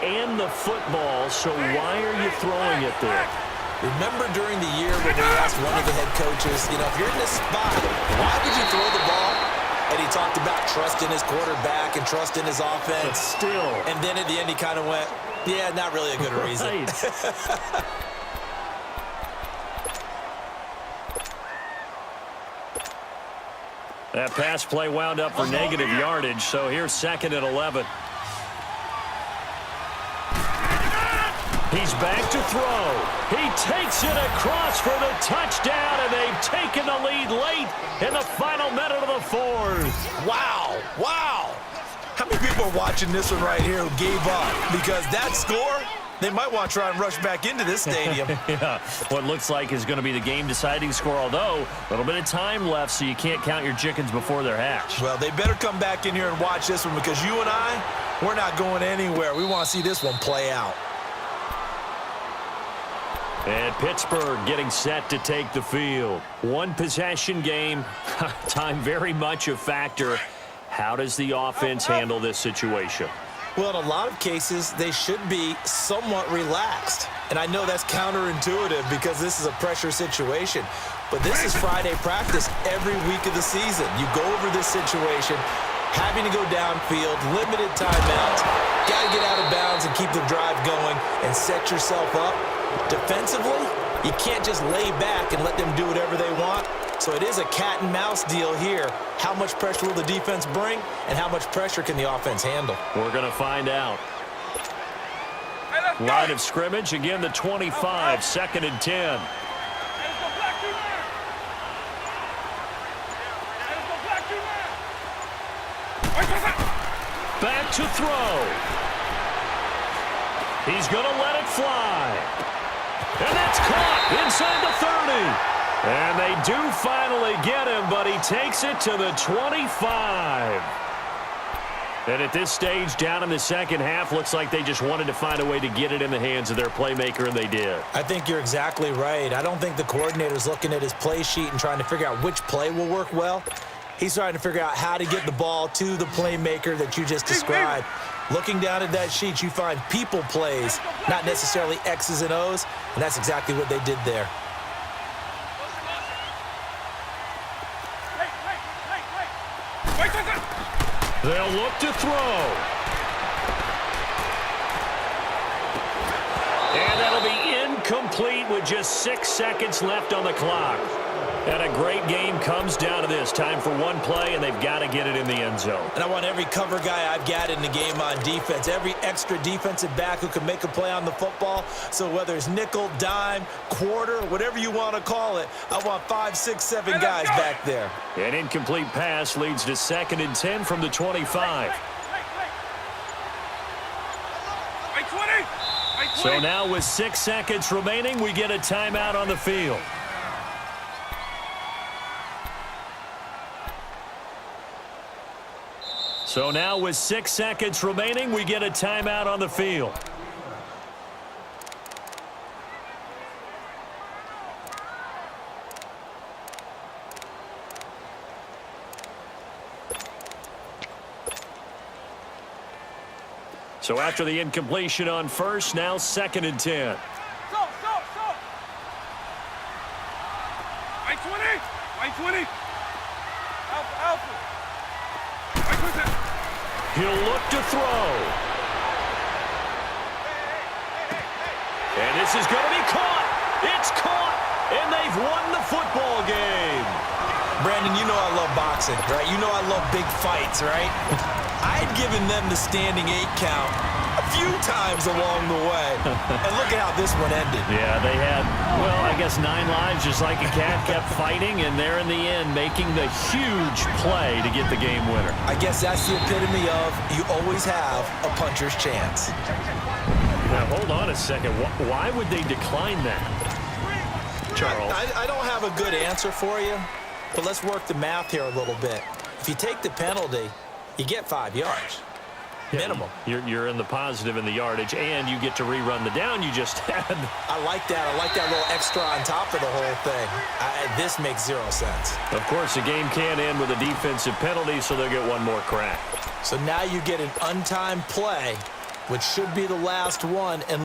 and the football, so why are you throwing it there? Remember during the year when we asked one of the head coaches, you know, if you're in this spot, why would you throw the ball? And he talked about trust in his quarterback and trust in his offense. But still. And then at the end he kind of went, yeah, not really a good reason. That pass play wound up for negative yardage, so here's 2nd and 11. He's back to throw. He takes it across for the touchdown, and they've taken the lead late in the final minute of the fourth. Wow. Wow. How many people are watching this one right here who gave up? Because that score, they might want to try and rush back into this stadium. Yeah, what looks like is going to be the game-deciding score, although a little bit of time left, so you can't count your chickens before they're hatched. Well, they better come back in here and watch this one because you and I, we're not going anywhere. We want to see this one play out. And Pittsburgh getting set to take the field. One possession game, time very much a factor. How does the offense handle this situation? Well, in a lot of cases, they should be somewhat relaxed. And I know that's counterintuitive because this is a pressure situation. But this is Friday practice every week of the season. You go over this situation, having to go downfield, limited timeouts, got to get out of bounds and keep the drive going and set yourself up. Defensively, you can't just lay back and let them do whatever they want. So it is a cat and mouse deal here. How much pressure will the defense bring, and how much pressure can the offense handle? We're going to find out. Line of scrimmage, again the 25, 2nd and 10. Back to throw. He's going to let it fly. And that's caught inside the 30. And they do finally get him, but he takes it to the 25. And at this stage, down in the second half, looks like they just wanted to find a way to get it in the hands of their playmaker, and they did. I think you're exactly right. I don't think the coordinator's looking at his play sheet and trying to figure out which play will work well. He's trying to figure out how to get the ball to the playmaker that you just described. Looking down at that sheet, you find people plays, not necessarily X's and O's, and that's exactly what they did there. They'll look to throw. And that'll be incomplete with just 6 seconds left on the clock. And a great game comes down to this. Time for one play, and they've got to get it in the end zone. And I want every cover guy I've got in the game on defense, every extra defensive back who can make a play on the football. So whether it's nickel, dime, quarter, whatever you want to call it, I want 5, 6, 7 guys back there. An incomplete pass leads to 2nd and 10 from the 25. So now with 6 seconds remaining, we get a timeout on the field. So now with 6 seconds remaining, we get a timeout on the field. So after the incompletion on first, now 2nd and 10. He'll look to throw. And this is going to be caught. It's caught, and they've won the football game. Brandon, you know I love boxing, right? You know I love big fights, right? I had given them the standing 8 count a few times along the way. And look at how this one ended. Yeah, they had, well, I guess 9 lives, just like a cat, kept fighting, and they're in the end making the huge play to get the game winner. I guess that's the epitome of you always have a puncher's chance. Now, hold on a second. Why would they decline that, Charles? I don't have a good answer for you, but let's work the math here a little bit. If you take the penalty, you get 5 yards. Minimum. You're in the positive in the yardage, and you get to rerun the down you just had. I like that. I like that little extra on top of the whole thing. This makes 0 sense. Of course, the game can end with a defensive penalty, so they'll get one more crack. So now you get an untimed play, which should be the last one. And